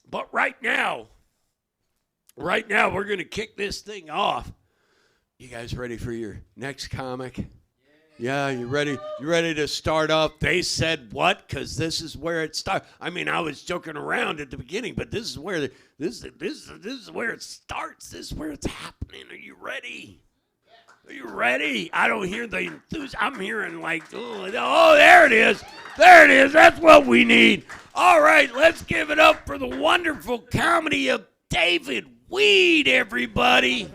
But right now, we're going to kick this thing off. You guys ready for your next comic? Yeah, you ready? You ready to start up? They said what? Because this is where it starts. I mean, I was joking around at the beginning, but this is where this is where it starts. This is where it's happening. Are you ready? Are you ready? I don't hear the enthusiasm. I'm hearing like, oh, there it is. There it is. That's what we need. All right, let's give it up for the wonderful comedy of David Weed, everybody.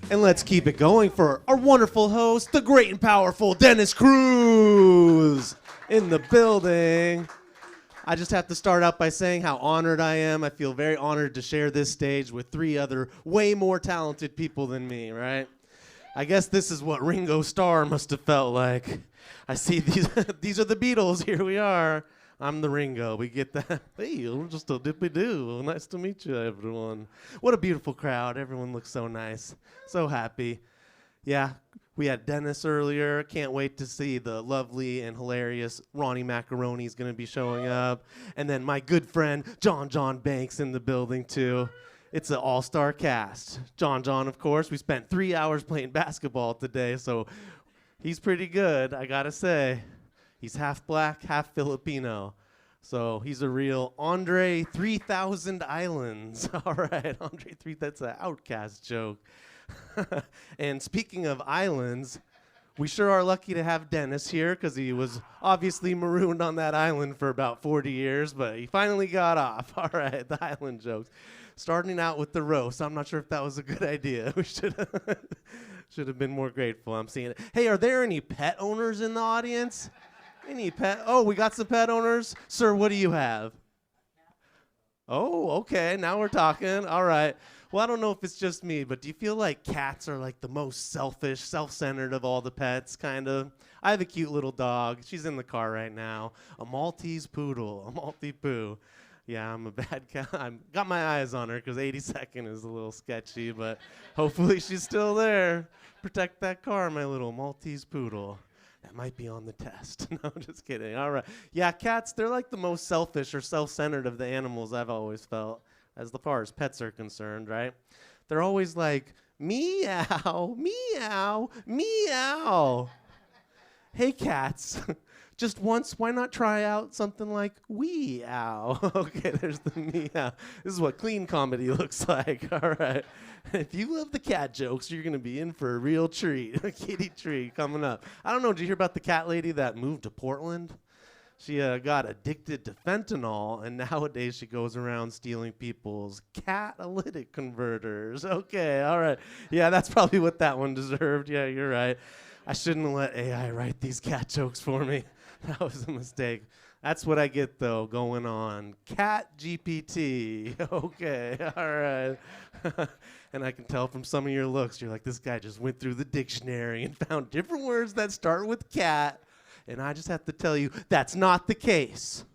And let's keep it going for our wonderful host, the great and powerful Dennis Cruz in the building. I just have to start out by saying how honored I am. I feel very honored to share this stage with three other way more talented people than me, right? I guess this is what Ringo Starr must have felt like. I see these these are the Beatles. Here we are. I'm the Ringo. We get that. Hey, I'm just a dippy-doo. Nice to meet you, everyone. What a beautiful crowd. Everyone looks so nice. So happy. Yeah, we had Dennis earlier. Can't wait to see the lovely and hilarious Ronnie Macaroni is going to be showing up. And then my good friend, John Banks in the building, too. It's an all-star cast. John, of course. We spent 3 hours playing basketball today, so he's pretty good, I got to say. He's half black, half Filipino. So he's a real Andre 3000 Islands. All right, Andre 3000, that's an Outcast joke. And speaking of islands, we sure are lucky to have Dennis here because he was obviously marooned on that island for about 40 years, but he finally got off. All right, the island jokes. Starting out with the roast. I'm not sure if that was a good idea. We should have been more grateful. I'm seeing it. Hey, are there any pet owners in the audience? Any pet? Oh, we got some pet owners. Sir, what do you have? Oh, okay. Now we're talking. All right. Well, I don't know if it's just me, but do you feel like cats are like the most selfish, self-centered of all the pets, kind of? I have a cute little dog. She's in the car right now. A Maltese poodle, a Maltipoo. Yeah, I'm a bad cat. I've got my eyes on her because 82nd is a little sketchy, but hopefully she's still there. Protect that car, my little Maltese poodle. That might be on the test. No, I'm just kidding. All right. Yeah, cats, they're like the most selfish or self-centered of the animals I've always felt, as far as pets are concerned, right? They're always like, meow, meow, meow. Hey, cats, just once, why not try out something like wee-ow? Okay, there's the meow. This is what clean comedy looks like, all right. If you love the cat jokes, you're going to be in for a real treat, a kitty treat coming up. I don't know, did you hear about the cat lady that moved to Portland? She got addicted to fentanyl, and nowadays she goes around stealing people's catalytic converters. Okay, all right. Yeah, that's probably what that one deserved. Yeah, you're right. I shouldn't have let AI write these cat jokes for me. That was a mistake. That's what I get, though, going on. Cat GPT. Okay, all right. And I can tell from some of your looks, you're like, this guy just went through the dictionary and found different words that start with cat. And I just have to tell you, that's not the case.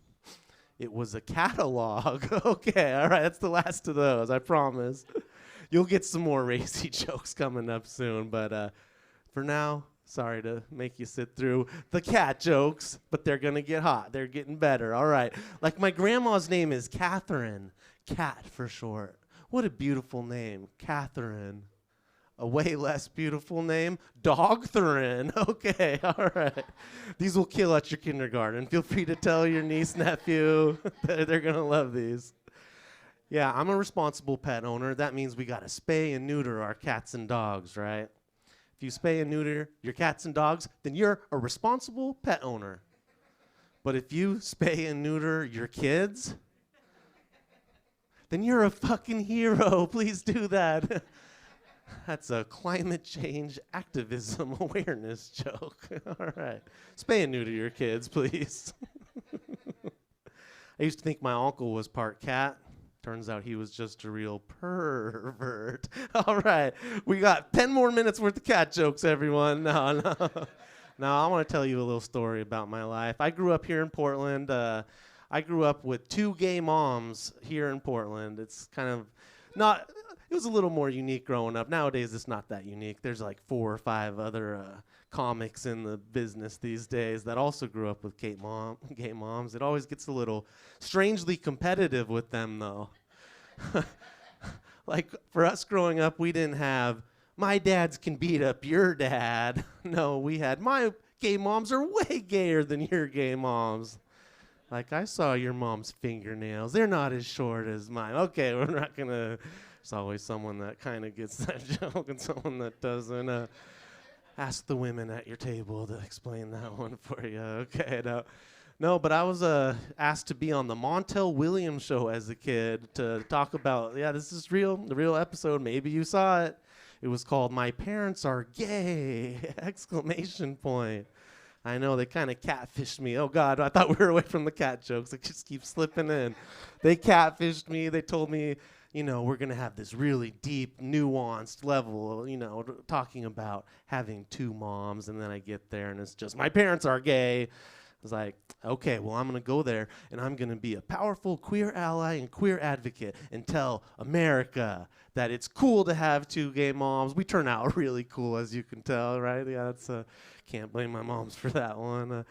It was a catalog. Okay, all right, that's the last of those, I promise. You'll get some more racy jokes coming up soon, but for now, sorry to make you sit through the cat jokes, but they're going to get hot. They're getting better, all right. Like my grandma's name is Catherine, Cat for short. What a beautiful name, Catherine. A way less beautiful name, Dogtherin. Okay, all right. These will kill at your kindergarten. Feel free to tell your niece, nephew. They're going to love these. Yeah, I'm a responsible pet owner. That means we got to spay and neuter our cats and dogs, right? If you spay and neuter your cats and dogs, then you're a responsible pet owner. But if you spay and neuter your kids, then you're a fucking hero. Please do that. That's a climate change activism awareness joke. All right. Spay and neuter your kids, please. I used to think my uncle was part cat. Turns out he was just a real pervert. All right. We got 10 more minutes worth of cat jokes, everyone. No. Now, I want to tell you a little story about my life. I grew up here in Portland. I grew up with 2 gay moms here in Portland. It's kind of not... it was a little more unique growing up. Nowadays, it's not that unique. There's like 4 or 5 other comics in the business these days that also grew up with gay moms. It always gets a little strangely competitive with them, though. Like, for us growing up, we didn't have, my dads can beat up your dad. No, we had, my gay moms are way gayer than your gay moms. Like, I saw your mom's fingernails. They're not as short as mine. Okay, we're not going to, there's always someone that kind of gets that joke and someone that doesn't. Ask the women at your table to explain that one for you. Okay, no, but I was asked to be on the Montel Williams Show as a kid to talk about, this is real, the real episode. Maybe you saw it. It was called "My Parents Are Gay!" exclamation point. I know, they kind of catfished me. Oh, God, I thought we were away from the cat jokes. They just keep slipping in. They catfished me. They told me, we're going to have this really deep, nuanced level, talking about having 2 moms. And then I get there, and it's just, my parents are gay. I was like, okay, well, I'm going to go there, and I'm going to be a powerful queer ally and queer advocate and tell America that it's cool to have 2 gay moms. We turn out really cool, as you can tell, right? Yeah, that's can't blame my moms for that one.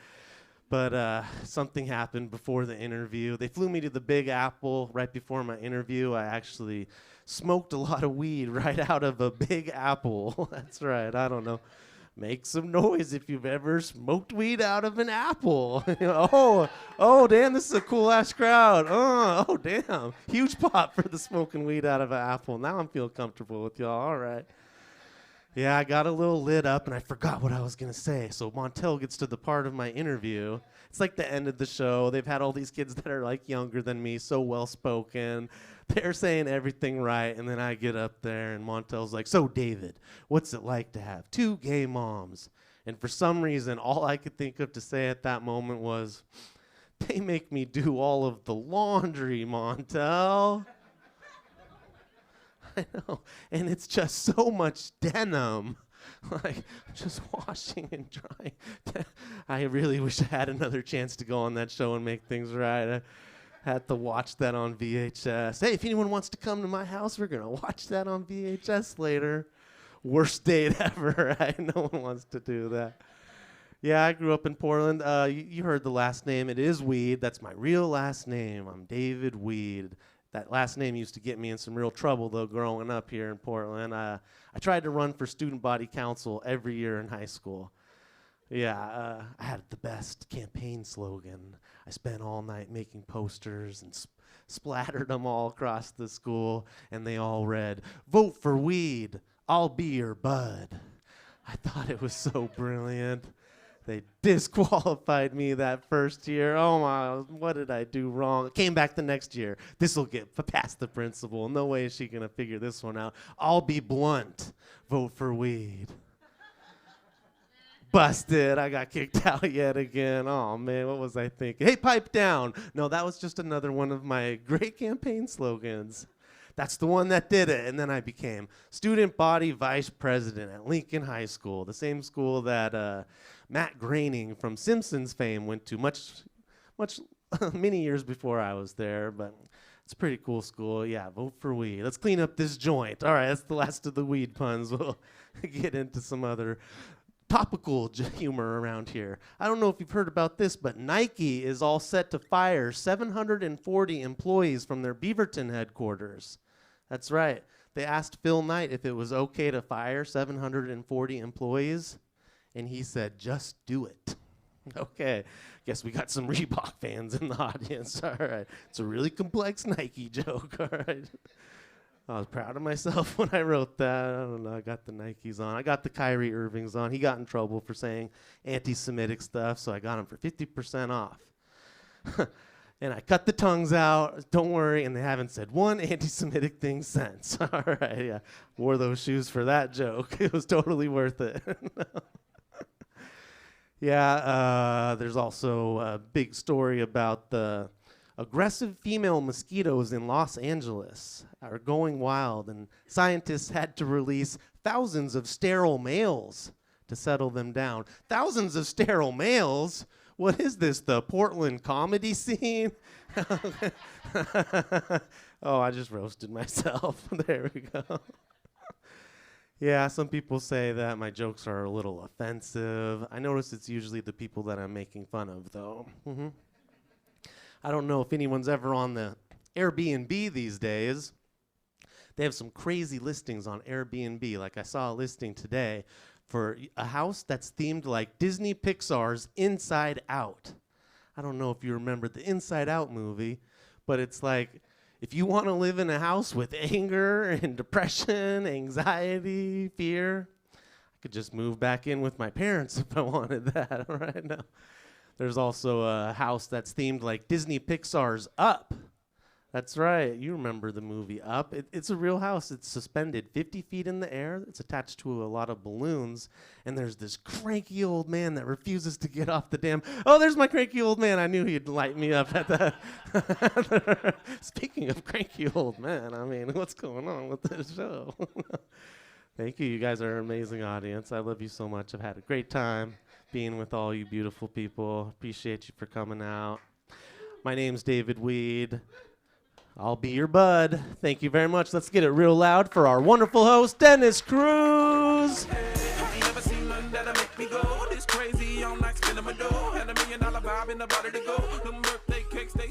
But something happened before the interview. They flew me to the Big Apple right before my interview. I actually smoked a lot of weed right out of a Big Apple. That's right. I don't know. Make some noise if you've ever smoked weed out of an apple. Oh, damn, this is a cool-ass crowd. Oh, damn. Huge pop for the smoking weed out of an apple. Now I'm feeling comfortable with y'all. All right. Yeah, I got a little lit up, and I forgot what I was going to say. So Montel gets to the part of my interview. It's like the end of the show. They've had all these kids that are, like, younger than me, so well-spoken. They're saying everything right, and then I get up there, and Montel's like, so, David, what's it like to have 2 gay moms? And for some reason, all I could think of to say at that moment was, they make me do all of the laundry, Montel. I know, and it's just so much denim, like just washing and drying. I really wish I had another chance to go on that show and make things right. I had to watch that on VHS. Hey, if anyone wants to come to my house, we're gonna watch that on VHS later. Worst date ever, right? No one wants to do that. Yeah, I grew up in Portland. You heard the last name. It is Weed. That's my real last name. I'm David Weed. That last name used to get me in some real trouble, though, growing up here in Portland. I tried to run for student body council every year in high school. Yeah, I had the best campaign slogan. I spent all night making posters and splattered them all across the school, and they all read, "Vote for Weed, I'll be your bud." I thought it was so brilliant. They disqualified me that first year. Oh my, what did I do wrong? Came back the next year. This will get past the principal. No way is she going to figure this one out. I'll be blunt. Vote for Weed. Busted. I got kicked out yet again. Oh man, what was I thinking? Hey, pipe down. No, that was just another one of my great campaign slogans. That's the one that did it. And then I became student body vice president at Lincoln High School, the same school that Matt Groening from Simpsons fame went to much many years before I was there. But it's a pretty cool school. Yeah, vote for weed. Let's clean up this joint. All right, that's the last of the weed puns. We'll get into some other topical humor around here. I don't know if you've heard about this, but Nike is all set to fire 740 employees from their Beaverton headquarters. That's right. They asked Phil Knight if it was okay to fire 740 employees, and he said, just do it. Okay, guess we got some Reebok fans in the audience. All right, it's a really complex Nike joke. All right. I was proud of myself when I wrote that. I don't know, I got the Nikes on. I got the Kyrie Irvings on. He got in trouble for saying anti-Semitic stuff, so I got him for 50% off. And I cut the tongues out, don't worry, and they haven't said one anti-Semitic thing since. All right, yeah. Wore those shoes for that joke. It was totally worth it. Yeah, there's also a big story about the aggressive female mosquitoes in Los Angeles are going wild, and scientists had to release thousands of sterile males to settle them down. Thousands of sterile males? What is this, the Portland comedy scene? Oh, I just roasted myself. There we go. Yeah, some people say that my jokes are a little offensive. I notice it's usually the people that I'm making fun of, though. I don't know if anyone's ever on the Airbnb these days. They have some crazy listings on Airbnb. Like I saw a listing today for a house that's themed like Disney Pixar's Inside Out. I don't know if you remember the Inside Out movie, but it's like if you want to live in a house with anger and depression, anxiety, fear, I could just move back in with my parents if I wanted that right now. There's also a house that's themed like Disney Pixar's Up. That's right. You remember the movie Up. It's a real house. It's suspended 50 feet in the air. It's attached to a lot of balloons. And there's this cranky old man that refuses to get off the damn... Oh, there's my cranky old man. I knew he'd light me up at the... Speaking of cranky old man, I mean, what's going on with this show? Thank you. You guys are an amazing audience. I love you so much. I've had a great time being with all you beautiful people. Appreciate you for coming out. My name's David Weed. I'll be your bud. Thank you very much. Let's get it real loud for our wonderful host, Dennis Cruz. Ain't never seen nothing that'll make me go this crazy. I'm like spinning my dough. Had $1 million vibe in the body to go. Them birthday cakes, they